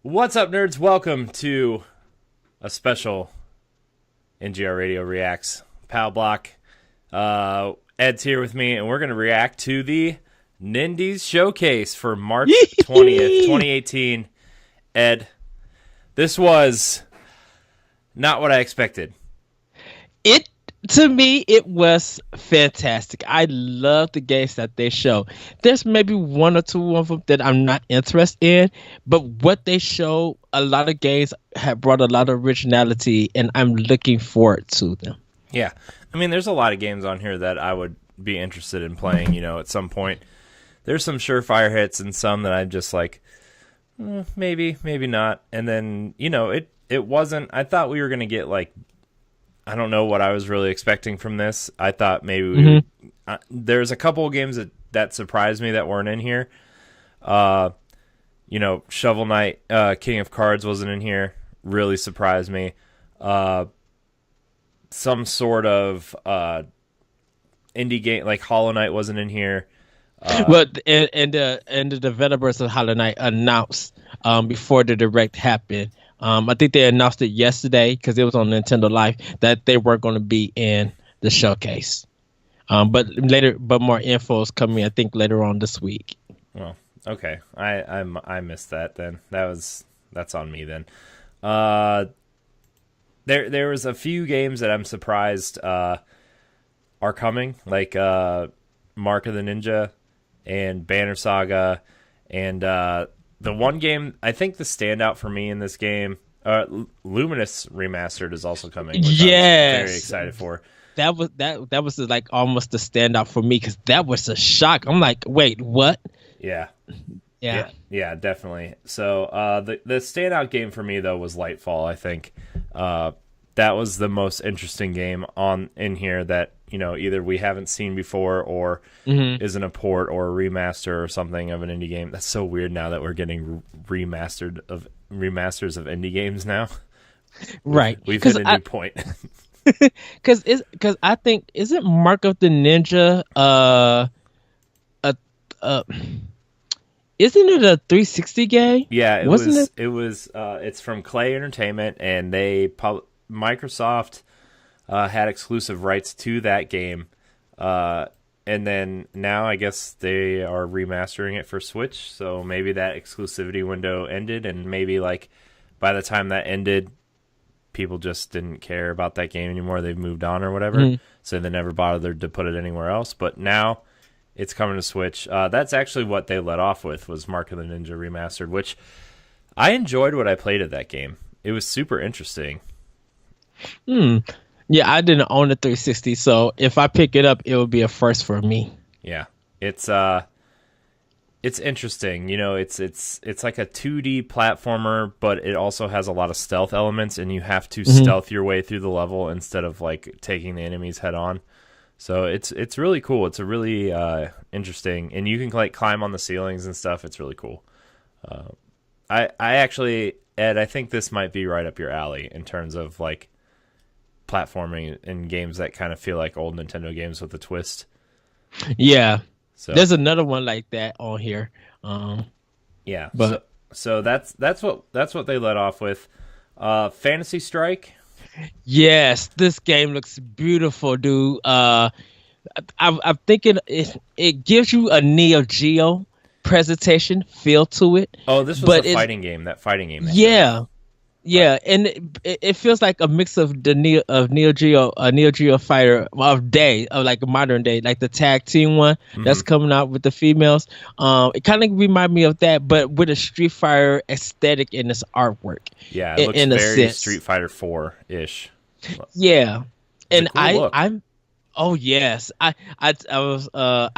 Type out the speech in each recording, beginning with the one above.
What's up, nerds? Welcome to a special NGR Radio Reacts Pal Block. Ed's here with me, and we're going to react to the Nindies Showcase for March 20th, 2018. Ed, this was not what I expected. To me, it was fantastic. I love the games that they show. There's maybe one or two of them that I'm not interested in, but what they show, a lot of games have brought a lot of originality, and I'm looking forward to them. Yeah. I mean, there's a lot of games on here that I would be interested in playing, at some point. There's some surefire hits and some that I'm just like, maybe not. And then, it wasn't, I thought we were going to get like, I don't know what I was really expecting from this. I thought maybe there's a couple of games that surprised me that weren't in here. Shovel Knight, King of Cards wasn't in here. Really surprised me. Some sort of indie game like Hollow Knight wasn't in here. And the developers of Hollow Knight announced before the direct happened. I think they announced it yesterday because it was on Nintendo Live that they were going to be in the showcase. But more info is coming, I think, later on this week. Well, okay, I missed that. Then that's on me. Then there was a few games that I'm surprised are coming, like Mark of the Ninja and Banner Saga, and the one game, I think the standout for me in this game, Luminus Remastered is also coming, which I'm very excited for. That was like almost the standout for me because that was a shock. I'm like, wait, what? Yeah, definitely. So the standout game for me though was Lightfall. I think that was the most interesting game in here that either we haven't seen before or isn't a port or a remaster or something of an indie game. That's so weird now that we're getting remasters of indie games now. Right, we've hit a new point. Because I think, isn't Mark of the Ninja isn't it a 360 game? Yeah, it was. It's from Clay Entertainment, and Microsoft had exclusive rights to that game, and then now I guess they are remastering it for Switch. So maybe that exclusivity window ended, and maybe like by the time that ended, people just didn't care about that game anymore. They've moved on or whatever, so they never bothered to put it anywhere else. But now it's coming to Switch. That's actually what they let off with, was Mark of the Ninja Remastered, which I enjoyed what I played of that game. It was super interesting. Yeah, I didn't own the 360, so if I pick it up, it would be a first for me. Yeah, it's interesting. It's like a 2D platformer, but it also has a lot of stealth elements, and you have to stealth your way through the level instead of like taking the enemies head on. So it's really cool. It's a really interesting, and you can like climb on the ceilings and stuff. It's really cool. I actually, Ed, I think this might be right up your alley in terms of like platforming and games that kind of feel like old Nintendo games with a twist. Yeah. So there's another one like that on here. Yeah. But so that's what they let off with. Fantasy Strike. Yes, this game looks beautiful, dude. I'm thinking it gives you a Neo Geo presentation feel to it. Oh, this was a fighting game. That fighting game. Yeah, and it feels like a mix of the Neo Geo Fighter of like a modern day, like the tag team one that's coming out with the females. It kind of reminds me of that, but with a Street Fighter aesthetic in its artwork. Yeah, it looks very Street Fighter 4-ish. Yeah, and cool I'm. Oh yes, I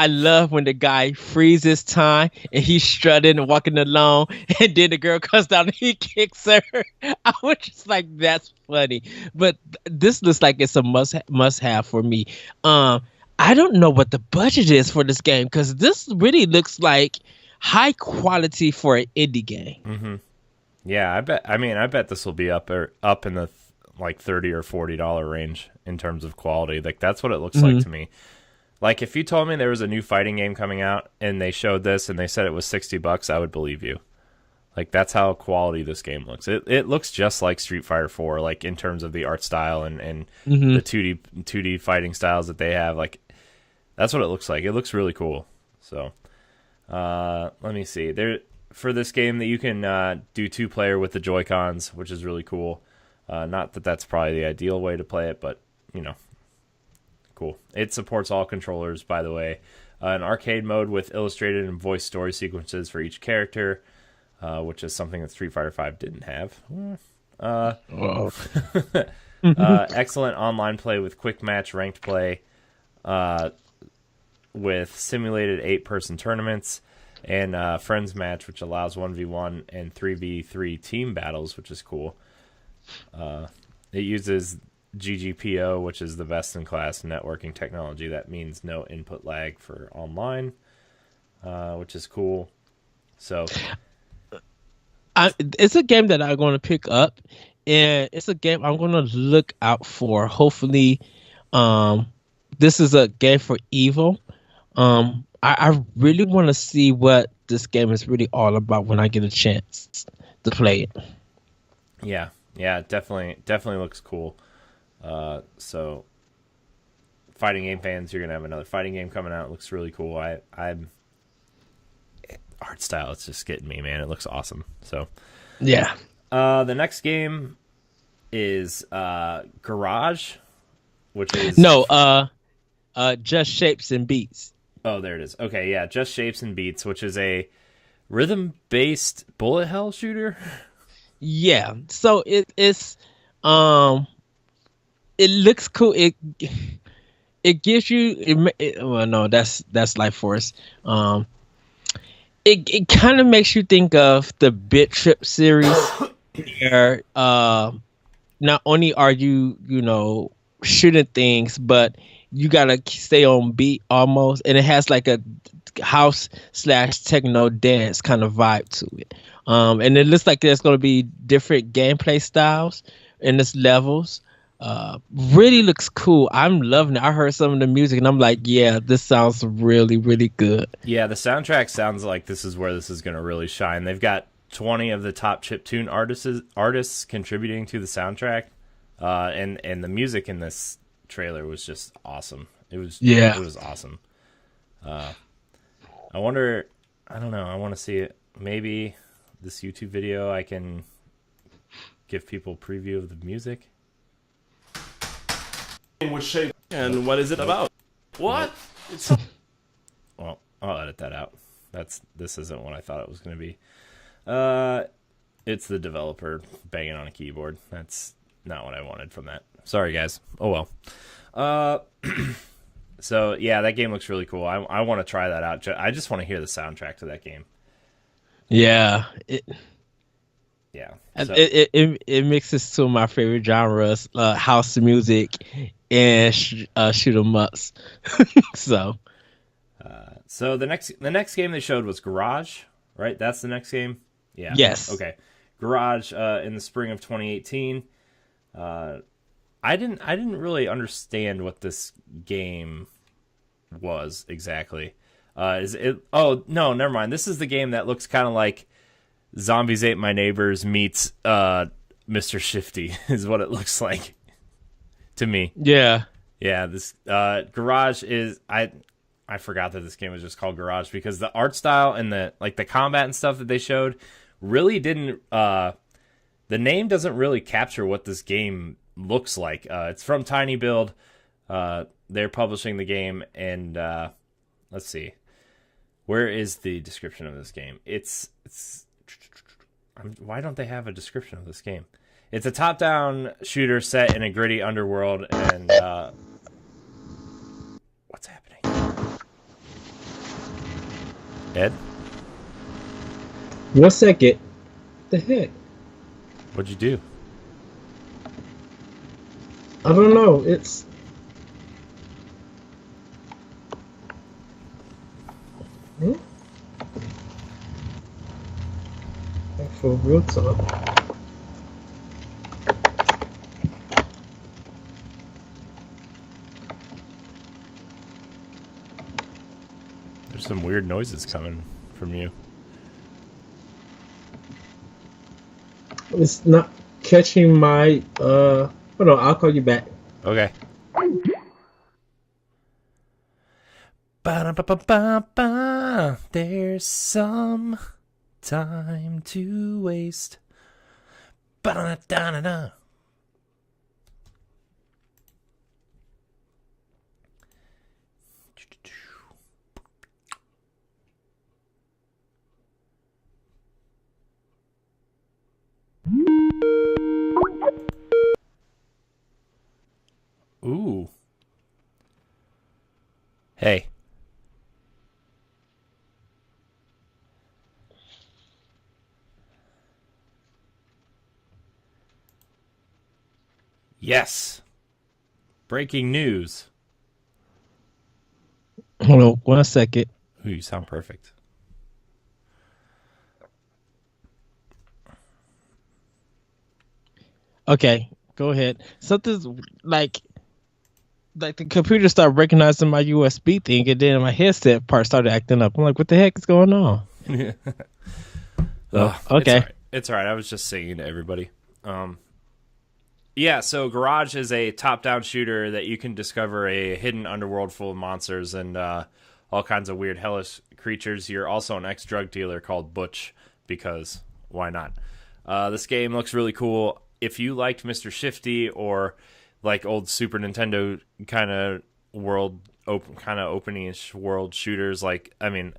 love when the guy freezes time and he's strutting and walking along, and then the girl comes down and he kicks her. I was just like, that's funny. But this looks like it's a must have for me. I don't know what the budget is for this game because this really looks like high quality for an indie game. Yeah, I bet this will be up in the like $30 or $40 range in terms of quality. Like that's what it looks like to me. Like if you told me there was a new fighting game coming out and they showed this and they said it was $60, I would believe you. Like that's how quality this game looks. It looks just like Street Fighter 4, like in terms of the art style and the 2D fighting styles that they have. Like that's what it looks like. It looks really cool. So let me see. There for this game that you can do 2-player with the Joy-Cons, which is really cool. Not that that's probably the ideal way to play it, but you know, cool. It supports all controllers, by the way. An arcade mode with illustrated and voiced story sequences for each character. Which is something that Street Fighter V didn't have. Excellent online play with quick match ranked play, with simulated 8-person tournaments, and friends match, which allows 1v1 and 3v3 team battles, which is cool. It uses GGPO, which is the best-in-class networking technology. That means no input lag for online, which is cool. So... it's a game that I'm going to pick up, and it's a game I'm going to look out for. Hopefully, this is a game for Evo. I really want to see what this game is really all about when I get a chance to play it. Yeah, definitely looks cool. So, fighting game fans, you're gonna have another fighting game coming out. It looks really cool. I'm art style, it's just getting me, man. It looks awesome. So yeah. The next game is Garage, which is Just Shapes and Beats. Oh, there it is. Okay, yeah, Just Shapes and Beats, which is a rhythm-based bullet hell shooter. Yeah. So it's it looks cool. It gives you well, no, that's Life Force. It kind of makes you think of the Bit Trip series, where not only are you shooting things, but you gotta stay on beat almost, and it has like a house/techno dance kind of vibe to it. And it looks like there's gonna be different gameplay styles in its levels. Really looks cool. I'm loving it. I heard some of the music and I'm like, yeah, this sounds really, really good. Yeah, the soundtrack sounds like this is where this is going to really shine. They've got 20 of the top chiptune artists contributing to the soundtrack, and the music in this trailer was just awesome. It was awesome. I wonder, I don't know, I want to see it. Maybe this YouTube video I can give people a preview of the music. Was shaped, and what is it about? What? It's well, I'll edit that out. This isn't what I thought it was going to be. It's the developer banging on a keyboard. That's not what I wanted from that. Sorry, guys. Oh well. So yeah, that game looks really cool. I want to try that out. I just want to hear the soundtrack to that game. Yeah. Yeah, so. It mixes two of my favorite genres, house music and shoot 'em ups. So the next game they showed was Garage, right? That's the next game. Yeah. Yes. Okay. Garage in the spring of 2018. I didn't really understand what this game was exactly. Is it? Oh no, never mind. This is the game that looks kind of like Zombies Ate My Neighbors meets Mr. Shifty is what it looks like to me. Yeah. Yeah, this Garage is I forgot that this game was just called Garage because the art style and the combat and stuff that they showed really didn't the name doesn't really capture what this game looks like. It's from Tiny Build. They're publishing the game, and let's see. Where is the description of this game? It's why don't they have a description of this game? It's a top-down shooter set in a gritty underworld, and what's happening? Ed? One second. The heck? What'd you do? I don't know. It's for real talk. There's some weird noises coming from you. It's not catching my. Hold on, I'll call you back. Okay. Ba-da-ba-ba-ba-ba. There's some time to waste. Ba-da-da-da-da. Ooh. Hey. Yes. Breaking news. Hold on 1 second. Ooh, you sound perfect. Okay, go ahead. Something's like the computer started recognizing my USB thing, and then my headset part started acting up. I'm like, what the heck is going on? Okay. It's all right. I was just singing to everybody. Yeah, so Garage is a top-down shooter that you can discover a hidden underworld full of monsters and all kinds of weird hellish creatures. You're also an ex-drug dealer called Butch, because why not? This game looks really cool. If you liked Mr. Shifty or like old Super Nintendo kind of opening-ish world shooters, like, I mean,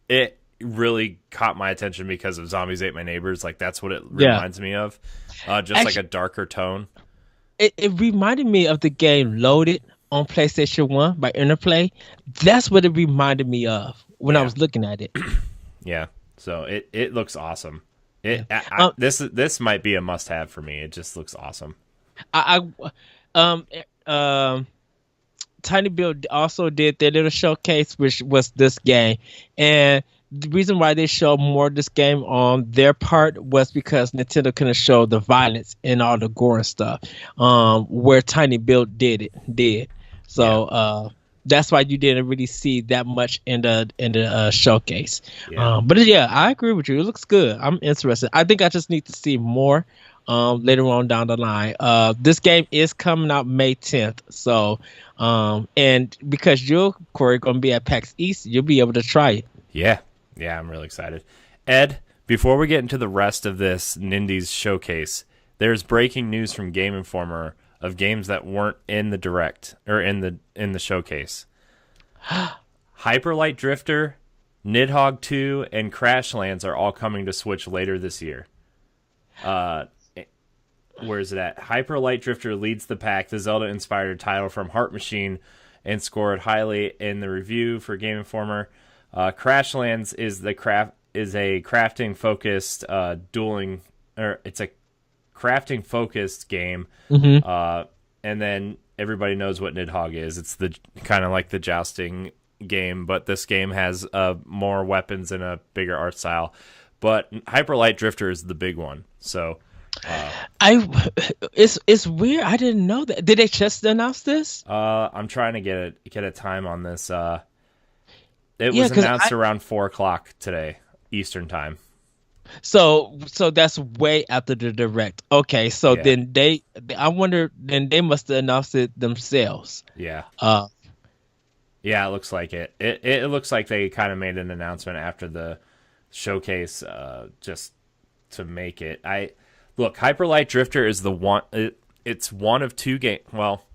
it really caught my attention because of Zombies Ate My Neighbors. Like, that's what it reminds me of. Actually, like a darker tone. It reminded me of the game Loaded on PlayStation 1 by Interplay. That's what it reminded me of when I was looking at it. Yeah. So it looks awesome. This might be a must-have for me. It just looks awesome. Tiny Build also did their little showcase, which was this game, and the reason why they showed more of this game on their part was because Nintendo couldn't show the violence and all the gore and stuff, where Tiny Build did. So that's why you didn't really see that much in the showcase. Yeah. But yeah, I agree with you. It looks good. I'm interested. I think I just need to see more later on down the line. This game is coming out May 10th. So, and because you're, Corey, going to be at PAX East, you'll be able to try it. Yeah. Yeah, I'm really excited. Ed, before we get into the rest of this Nindies showcase, there's breaking news from Game Informer of games that weren't in the direct or in the showcase. Hyper Light Drifter, Nidhogg 2, and Crashlands are all coming to Switch later this year. Where is it at? Hyper Light Drifter leads the pack, the Zelda-inspired title from Heart Machine, and scored highly in the review for Game Informer. Crashlands is a crafting focused it's a crafting focused game. Mm-hmm. And then everybody knows what Nidhogg is. It's the kind of like the jousting game, but this game has more weapons and a bigger art style. But Hyper Light Drifter is the big one. So it's weird. I didn't know that. Did they just announce this? I'm trying to get a time on this. It was announced around 4:00 today, Eastern time. So that's way after the direct. Okay, so then I wonder, then they must have announced it themselves. Yeah. Yeah, it looks like it. It looks like they kind of made an announcement after the showcase, just to make it. Hyper Light Drifter is the one. It's one of two games. Well,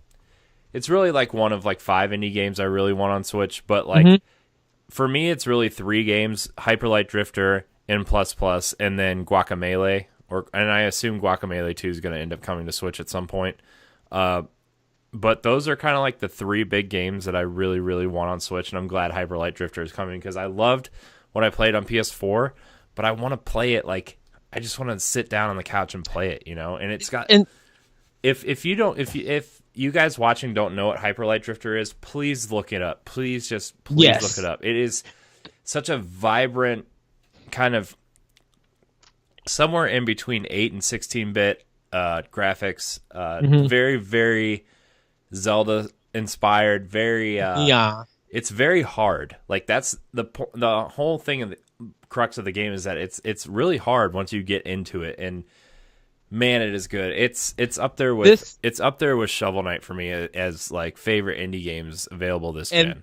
it's really like one of like 5 indie games I really want on Switch, but like. For me, it's really 3 games: Hyper Light Drifter, N++, and then Guacamelee. And I assume Guacamelee 2 is going to end up coming to Switch at some point. But those are kind of like the 3 big games that I really, really want on Switch, and I'm glad Hyper Light Drifter is coming because I loved what I played on PS4, but I want to play it like I just want to sit down on the couch and play it, you know. And it's got if you guys watching don't know what Hyper Light Drifter is, please look it up. Please look it up. It is such a vibrant kind of somewhere in between 8 and 16-bit graphics. Very, very Zelda inspired. Very it's very hard. Like that's the whole thing of the crux of the game is that it's really hard once you get into it, and Man, it is good. It's up there with Shovel Knight for me as like favorite indie games available this gen.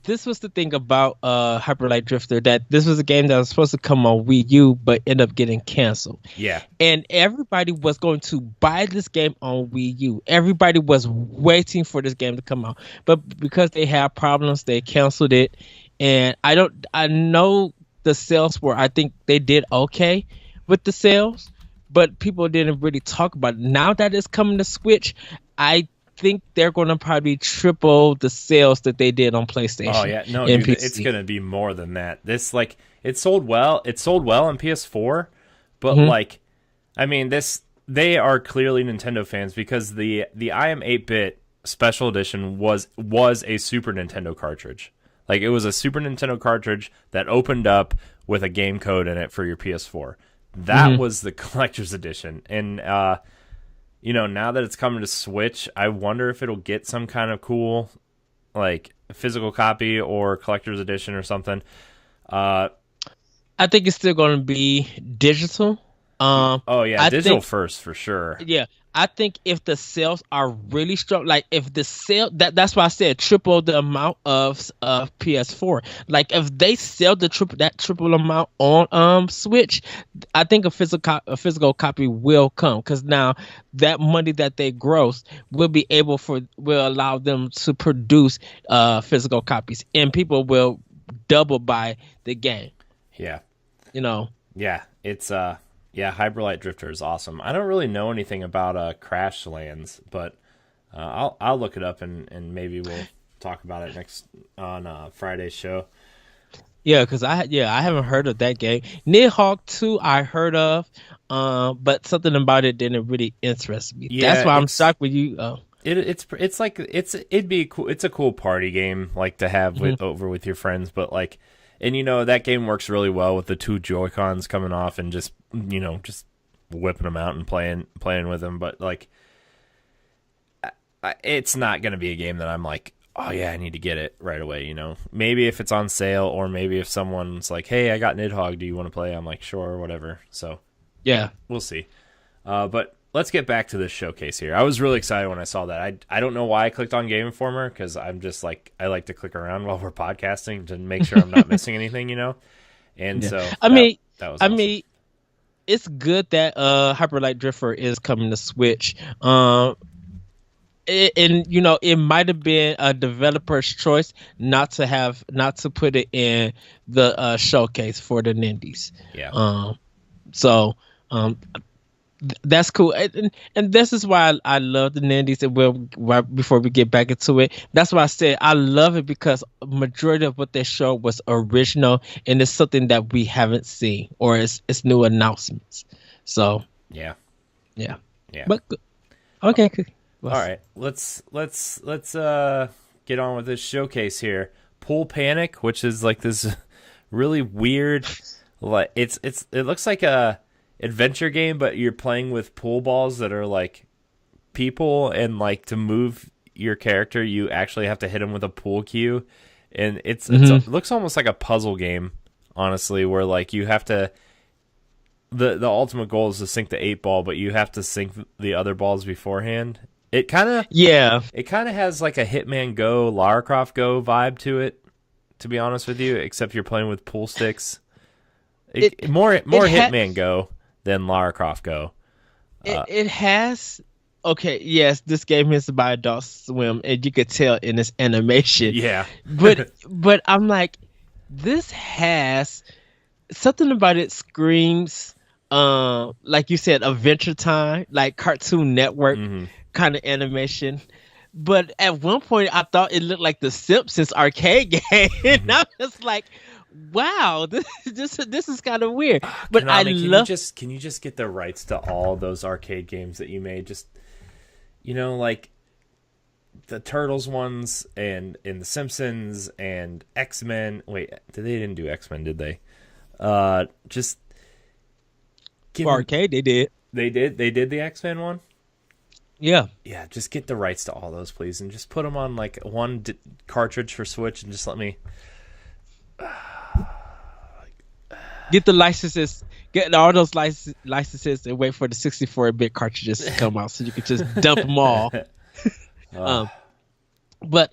This was the thing about Hyper Light Drifter, that this was a game that was supposed to come on Wii U but ended up getting canceled. Yeah. And everybody was going to buy this game on Wii U. Everybody was waiting for this game to come out. But because they had problems, they canceled it. And I know the sales I think they did okay with the sales, but people didn't really talk about it. Now that it's coming to Switch, I think they're going to probably triple the sales that they did on PlayStation. Oh yeah, no, dude, it's going to be more than that. This like it sold well on PS4, but like, I mean, they are clearly Nintendo fans because the I Am 8-bit special edition was a Super Nintendo cartridge. Like, it was a Super Nintendo cartridge that opened up with a game code in it for your PS4. That was the collector's edition. And, now that it's coming to Switch, I wonder if it'll get some kind of cool, like, physical copy or collector's edition or something. I think it's still going to be digital. Digital first for sure. Yeah. I think if the sales are really strong, like if the sale, that's why I said triple the amount of PS4. Like if they sell that triple amount on Switch, I think a physical copy will come, because now that money that they gross will allow them to produce physical copies, and people will double buy the game. Yeah. Yeah, it's Hyper Light Drifter is awesome. I don't really know anything about Crash Lands, but I'll look it up and maybe we'll talk about it next on Friday's show. Yeah, because I haven't heard of that game. Nidhogg 2 I heard of, but something about it didn't really interest me. Yeah, that's why I'm shocked with you. It's like it'd be cool. It's a cool party game like to have over with your friends, but like. And, that game works really well with the two Joy-Cons coming off and just whipping them out and playing with them. But, like, it's not going to be a game that I'm like, oh, yeah, I need to get it right away, Maybe if it's on sale, or maybe if someone's like, hey, I got Nidhogg, do you want to play? I'm like, sure, whatever. So, yeah, we'll see. But let's get back to this showcase here. I was really excited when I saw that. I don't know why I clicked on Game Informer, because I'm just like, I like to click around while we're podcasting to make sure I'm not missing anything, And so that was awesome. It's good that Hyper Light Drifter is coming to Switch. It might have been a developer's choice not to put it in the showcase for the Nindies. Yeah. That's cool, and this is why I love the Nindies. And before we get back into it, that's why I said I love it, because a majority of what they show was original, and it's something that we haven't seen, or it's new announcements. So yeah. But okay, all right, let's get on with this showcase here. Pool Panic, which is like this really weird, like it looks like a adventure game, but you're playing with pool balls that are like people, and like to move your character you actually have to hit them with a pool cue, and it looks almost like a puzzle game, honestly, where like you have to the ultimate goal is to sink the 8-ball, but you have to sink the other balls beforehand. It kind of has like a Hitman Go, Lara Croft Go vibe to it, to be honest with you, except you're playing with pool sticks. More Hitman Go than Lara Croft Go. It has. Okay, yes, this game is by Adult Swim, and you could tell in its animation. Yeah, but I'm like, this has something about it screams, like you said, Adventure Time, like Cartoon Network kind of animation. But at one point, I thought it looked like the Simpsons arcade game, and I was like, wow, this is kind of weird. But Konami, can you just get the rights to all those arcade games that you made? Just like the Turtles ones and the Simpsons and X-Men. Wait, they didn't do X-Men, did they? Just for arcade, they did. They did the X-Men one. Yeah. Just get the rights to all those, please, and just put them on like one cartridge for Switch, and just let me. Get the licenses. Get all those licenses and wait for the 64-bit cartridges to come out so you can just dump them all. But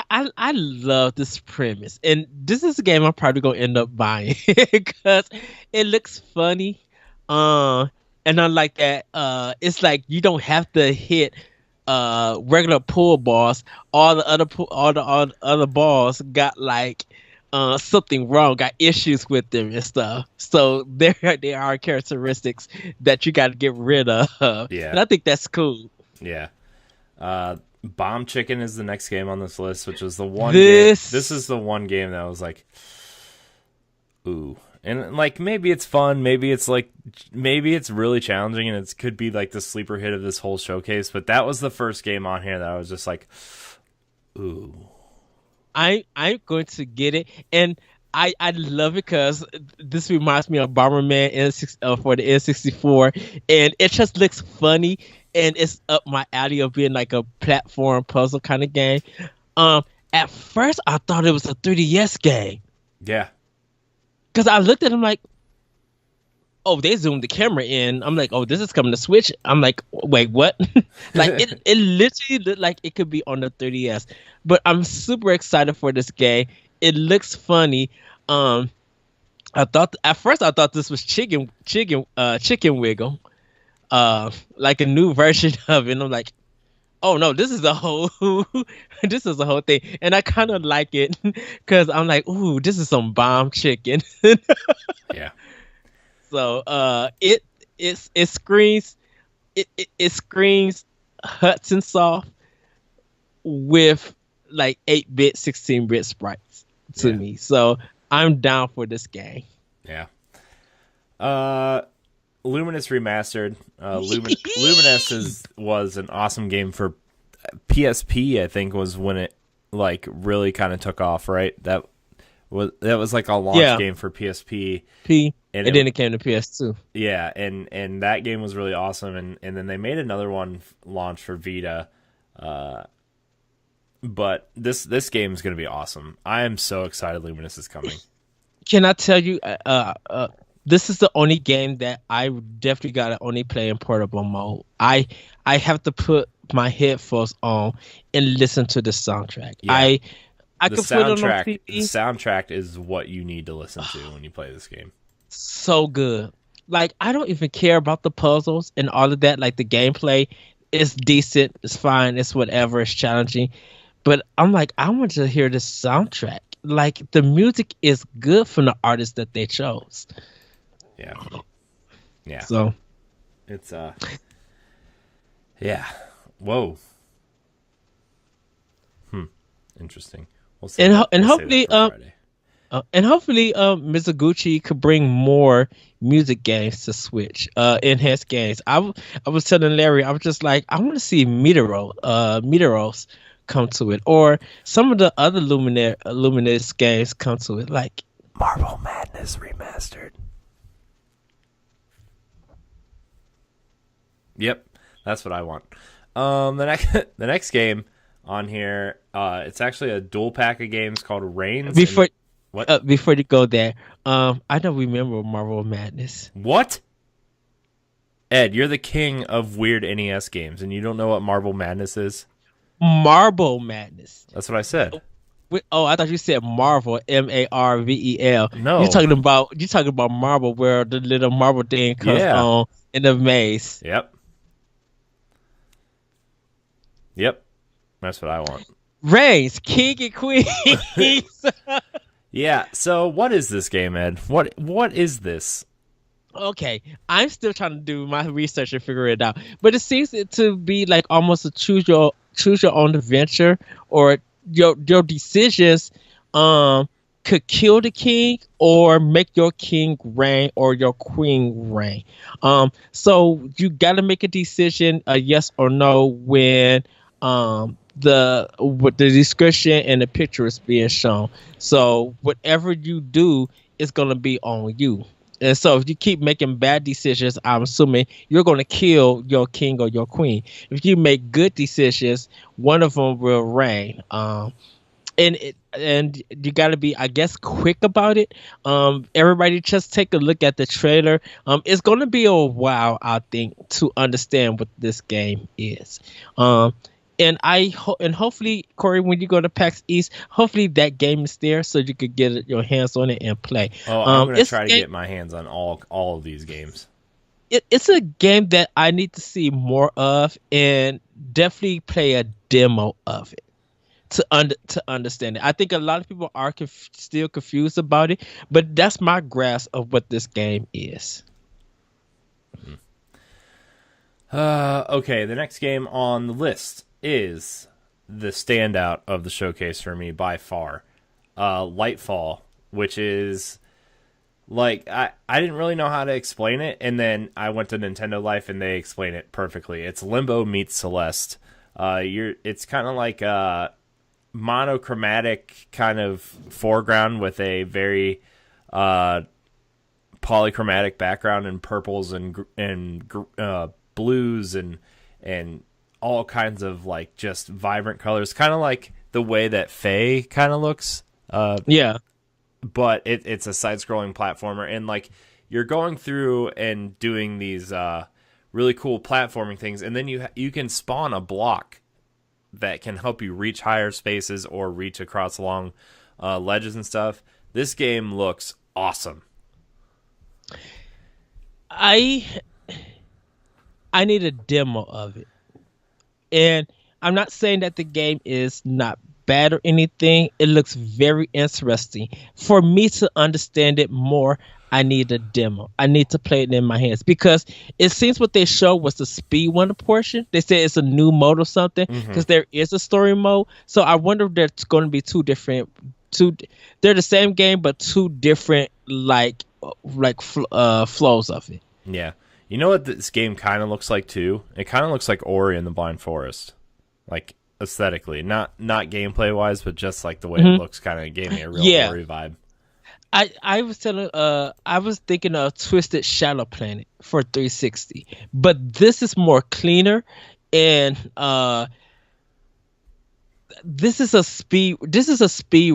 I love this premise, and this is a game I'm probably gonna end up buying because it looks funny. And unlike that, it's like you don't have to hit regular pool balls. All the other balls got like something wrong, got issues with them and stuff. So there are characteristics that you got to get rid of. Yeah, and I think that's cool. Yeah. Bomb Chicken is the next game on this list, which was the one. This is the one game that I was like, ooh. And like maybe it's fun, maybe it's really challenging, and it could be like the sleeper hit of this whole showcase. But that was the first game on here that I was just like, ooh. I'm going to get it, and I love it because this reminds me of Bomberman for the N64, and it just looks funny, and it's up my alley of being like a platform puzzle kind of game. At first I thought it was a 3DS game. Yeah. Because I looked at him like, oh, they zoomed the camera in. I'm like, oh, this is coming to Switch. I'm like, wait, what? Like it literally looked like it could be on the 3DS. But I'm super excited for this game. It looks funny. At first I thought this was Chicken Wiggle, like a new version of it. And I'm like, oh no, this is a whole thing, and I kind of like it because I'm like, ooh, this is some bomb chicken. Yeah. So it screams Hudson Soft with like 8-bit, 16-bit sprites to me. So I'm down for this game. Yeah. Luminous Remastered. Luminous was an awesome game for PSP. I think was when it like really kind of took off. Right, that was like a launch game for PSP. And then it came to PS2. Yeah, and that game was really awesome. And then they made another one launch for Vita. But this game is going to be awesome. I am so excited Luminous is coming. Can I tell you? This is the only game that I definitely gotta only play in portable mode. I have to put my headphones on and listen to the soundtrack. Yeah. I the could put it on soundtrack. TV. The soundtrack is what you need to listen to when you play this game. So good. Like I don't even care about the puzzles and all of that. Like the gameplay is decent, it's fine, it's whatever, it's challenging. But I'm like, I want to hear the soundtrack. Like the music is good from the artists that they chose. Yeah. So it's yeah. Whoa. Interesting. We'll see. And hopefully Mizuguchi could bring more music games to Switch, enhanced games. I was telling Larry, I was just like, I want to see Meteoros come to it, or some of the other Luminous games come to it, like Marble Madness Remastered. Yep, that's what I want. The next game on here, it's actually a dual pack of games called Reigns. Before you go there, I don't remember Marble Madness. What? Ed, you're the king of weird NES games, and you don't know what Marble Madness is? Marble Madness. That's what I said. Oh, I thought you said Marvel, Marvel. No, you're talking about Marble, where the little marble thing comes on in the maze. Yep, that's what I want. Reigns, King and Queen. Yeah. So, what is this game, Ed? What is this? Okay, I'm still trying to do my research and figure it out, but it seems to be like almost a choose your own adventure, or your decisions could kill the king or make your king reign or your queen reign. So you got to make a decision, a yes or no, when the description and the picture is being shown. So whatever you do is going to be on you. And so if you keep making bad decisions, I'm assuming you're going to kill your king or your queen. If you make good decisions, one of them will reign. And and you got to be, I guess, quick about it. Everybody just take a look at the trailer. It's going to be a while, I think, to understand what this game is. And and hopefully, Corey, when you go to PAX East, hopefully that game is there so you could get your hands on it and play. Oh, I'm gonna try to get my hands on all of these games. It's a game that I need to see more of, and definitely play a demo of it to understand it. I think a lot of people are still confused about it, but that's my grasp of what this game is. Okay, the next game on the list is the standout of the showcase for me by far. Lightfall, which is like I didn't really know how to explain it, and then I went to Nintendo Life and they explain it perfectly. It's Limbo meets Celeste. It's kind of like a monochromatic kind of foreground with a very polychromatic background in purples and blues and all kinds of like just vibrant colors, kind of like the way that Faye kind of looks. Yeah. But it's a side-scrolling platformer, and like you're going through and doing these really cool platforming things, and then you can spawn a block that can help you reach higher spaces or reach across long ledges and stuff. This game looks awesome. I need a demo of it, and I'm not saying that the game is not bad or anything. It looks very interesting. For me to understand it more, I need a demo. I need to play it in my hands, because it seems what they showed was the speedrunner portion. They said it's a new mode or something, because there is a story mode. So I wonder if there's going to be they're the same game but two different flows of it. Yeah. You know what this game kind of looks like too? It kind of looks like Ori and the Blind Forest. Like aesthetically, not gameplay wise, but just like the way it looks, kind of gave me a real Ori vibe. I was thinking of Twisted Shadow Planet for 360, but this is more cleaner, and this is a speed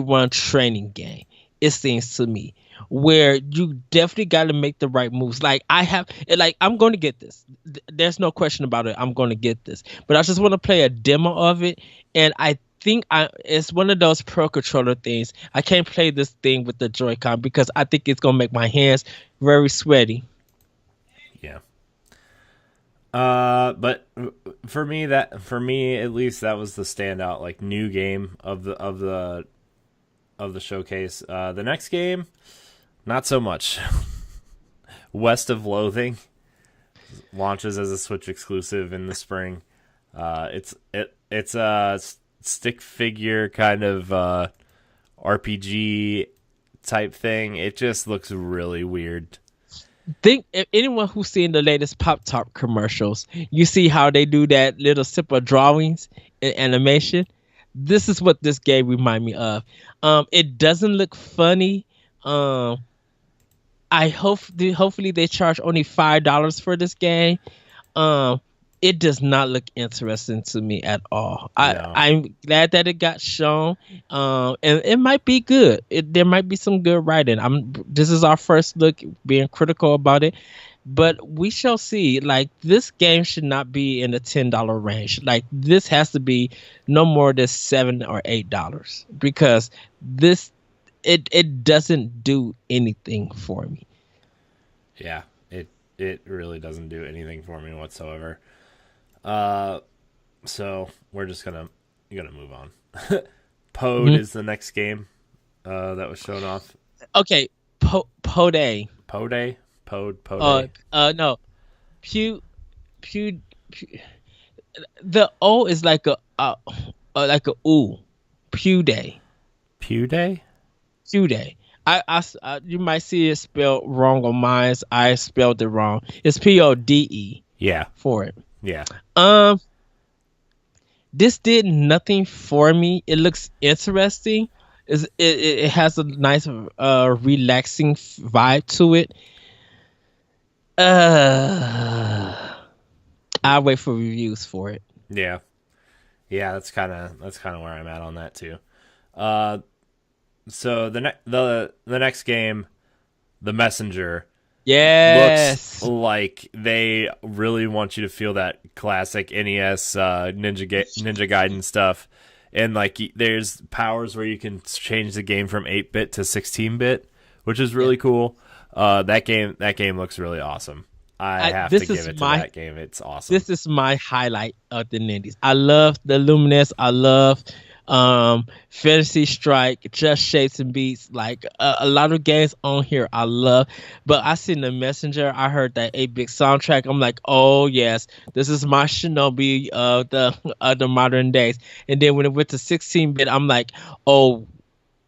run training game, it seems to me, where you definitely got to make the right moves. I'm going to get this. There's no question about it. I'm going to get this, but I just want to play a demo of it, and I think it's one of those Pro Controller things. I can't play this thing with the Joy-Con because I think it's going to make my hands very sweaty. Yeah. But for me at least, that was the standout like new game of the showcase. The next game, not so much. West of Loathing launches as a Switch exclusive in the spring. It's a stick figure kind of RPG type thing. It just looks really weird. Think if anyone who's seen the latest Pop Top commercials, you see how they do that little simple drawings and animation. This is what this game remind me of. It doesn't look funny. Hopefully they charge only $5 for this game. It does not look interesting to me at all. No. I'm glad that it got shown, and it might be good. There might be some good writing. This is our first look, being critical about it, but we shall see. Like, this game should not be in the $10 range. Like, this has to be no more than $7 or $8, because it doesn't do anything for me. Yeah, it really doesn't do anything for me whatsoever. So we're just gonna move on. Pode is the next game that was shown off. Okay, Pode. Pode. No, Pew. The O is like a ooh. Pewday. Pewday. Pewday. I you might see it spelled wrong on mine. I spelled it wrong. It's Pode. Yeah. For it. Yeah. This did nothing for me. It looks interesting. It has a nice relaxing vibe to it. I'll wait for reviews for it. Yeah. Yeah, that's kind of where I'm at on that too. So the next game, the Messenger, Yes. looks like they really want you to feel that classic NES Ninja Gaiden stuff, and like there's powers where you can change the game from 8-bit to 16-bit, which is really cool. That game looks really awesome. I have to give it to that game. It's awesome. This is my highlight of the Nindies. I love the Luminous. I love Fantasy Strike, Just Shapes and Beats. Like a lot of games on here I love. But I seen the Messenger. I heard that 8-bit soundtrack. I'm like, oh yes, this is my Shinobi of the modern days. And then when it went to 16-bit, I'm like, oh,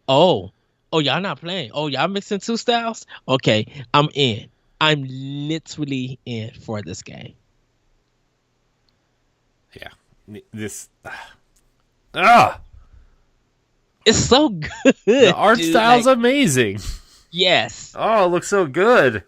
y'all not playing. Oh, y'all mixing two styles? Okay, I'm in. I'm literally in for this game. Yeah. This It's so good. the art style's amazing. Yes. Oh, it looks so good.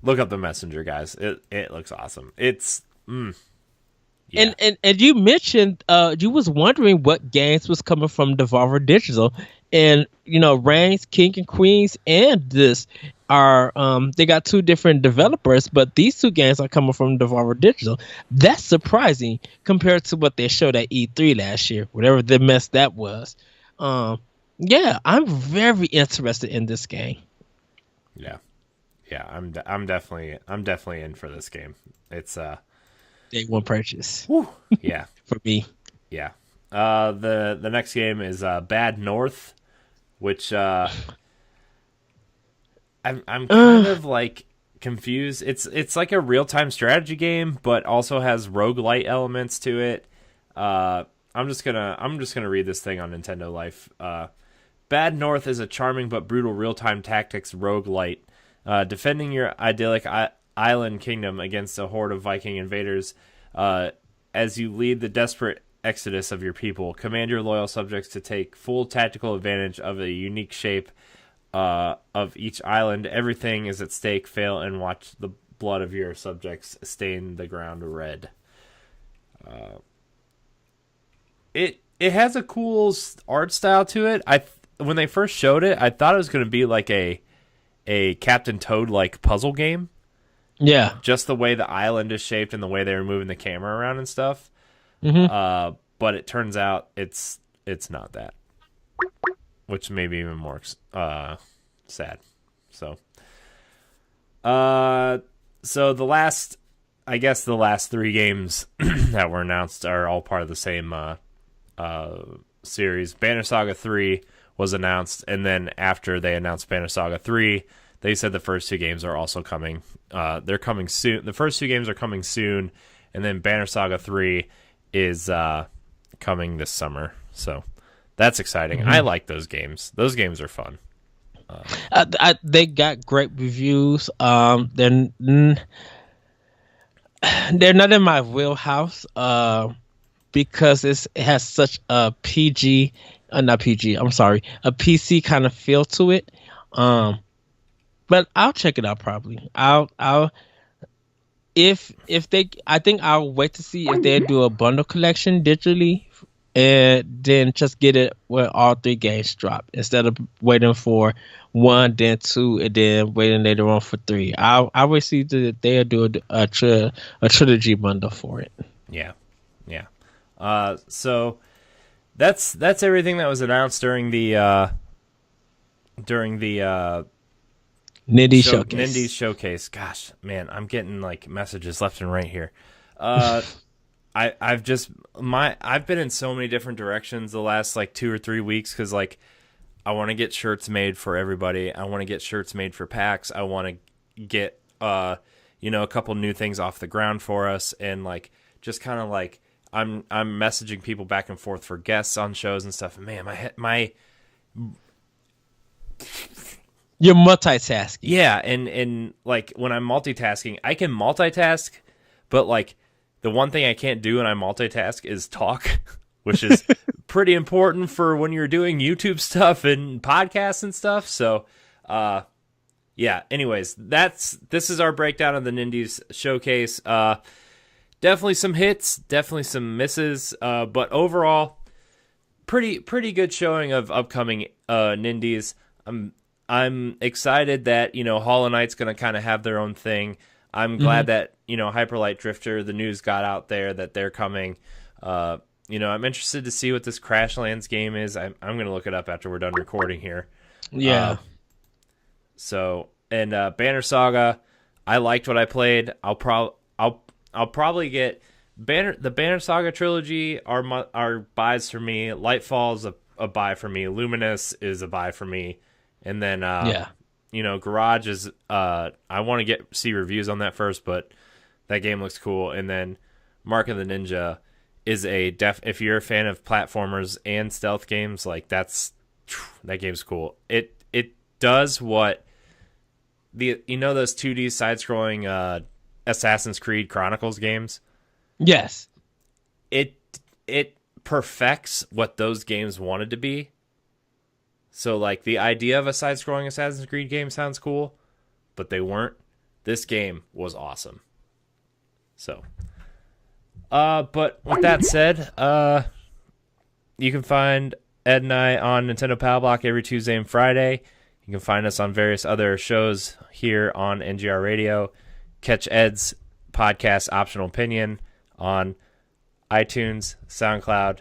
Look up the Messenger, guys. It looks awesome. It's yeah. And you mentioned you was wondering what games was coming from Devolver Digital, and Reigns, King and Queens, and this are they got two different developers, but these two games are coming from Devolver Digital. That's surprising compared to what they showed at E3 last year, whatever the mess that was. Yeah, I'm very interested in this game. Yeah, I'm definitely in for this game. It's Day one purchase. Whew, yeah, for me. Yeah. The next game is Bad North, which I'm kind of like confused. It's like a real-time strategy game, but also has roguelite elements to it. I'm just gonna read this thing on Nintendo Life. Bad North is a charming but brutal real-time tactics roguelite, defending your idyllic island kingdom against a horde of Viking invaders. As you lead the desperate exodus of your people, command your loyal subjects to take full tactical advantage of the unique shape of each island. Everything is at stake. Fail and watch the blood of your subjects stain the ground red. It has a cool art style to it. When they first showed it, I thought it was going to be like a Captain Toad like puzzle game. Yeah, just the way the island is shaped and the way they were moving the camera around and stuff. Mm-hmm. But it turns out it's not that, which may be even more sad. So the last three games that were announced are all part of the same series. Banner Saga 3 was announced, and then after they announced Banner Saga 3, they said the first two games are also coming. They're coming soon. The first two games are coming soon, and then Banner Saga 3 is coming this summer. So that's exciting. Mm-hmm. I like those games. Those games are fun. They got great reviews. They're not in my wheelhouse because it has such a PG, not PG. I'm sorry, a PC kind of feel to it. But I'll check it out probably. If they, I think I'll wait to see if they do a bundle collection digitally, and then just get it when all three games drop instead of waiting for one, then two, and then waiting later on for three. I will see that they'll do a trilogy bundle for it. Yeah. So that's everything that was announced during the Nindie Showcase. Nindies Showcase. Gosh, man, I'm getting like messages left and right here. I've been in so many different directions the last like 2 or 3 weeks because like I want to get shirts made for everybody. I want to get shirts made for PAX. I want to get a couple new things off the ground for us, and like just kind of like I'm messaging people back and forth for guests on shows and stuff. And man, my you're multitasking. Yeah, and like when I'm multitasking, I can multitask, but like the one thing I can't do when I multitask is talk, which is pretty important for when you're doing YouTube stuff and podcasts and stuff. So, yeah. Anyways, this is our breakdown of the Nindies Showcase. Definitely some hits, definitely some misses, but overall, pretty good showing of upcoming Nindies. I'm excited that Hollow Knight's going to kind of have their own thing. I'm glad that Hyper Light Drifter, the news got out there that they're coming. I'm interested to see what this Crashlands game is. I'm going to look it up after we're done recording here. Yeah. And Banner Saga, I liked what I played. I'll probably get the Banner Saga trilogy are buys for me. Lightfall's a buy for me. Luminous is a buy for me. And then Garage is I want to see reviews on that first, but that game looks cool. And then Mark of the Ninja is if you're a fan of platformers and stealth games, like that game's cool. It does what those 2D side-scrolling Assassin's Creed Chronicles games. Yes. It perfects what those games wanted to be. So, like, the idea of a side-scrolling Assassin's Creed game sounds cool, but they weren't. This game was awesome. So, but with that said, you can find Ed and I on Nintendo Pal Block every Tuesday and Friday. You can find us on various other shows here on NGR Radio. Catch Ed's podcast, Optional Opinion, on iTunes, SoundCloud,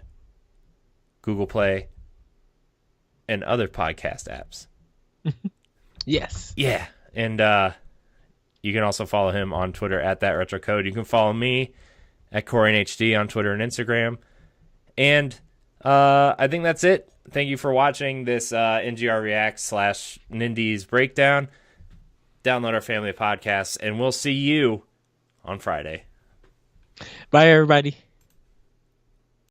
Google Play, and other podcast apps. Yes. Yeah. And you can also follow him on Twitter at ThatRetroCode. You can follow me at CoreyNHD on Twitter and Instagram. And I think that's it. Thank you for watching this NGR React / Nindies breakdown. Download our family of podcasts, and we'll see you on Friday. Bye, everybody.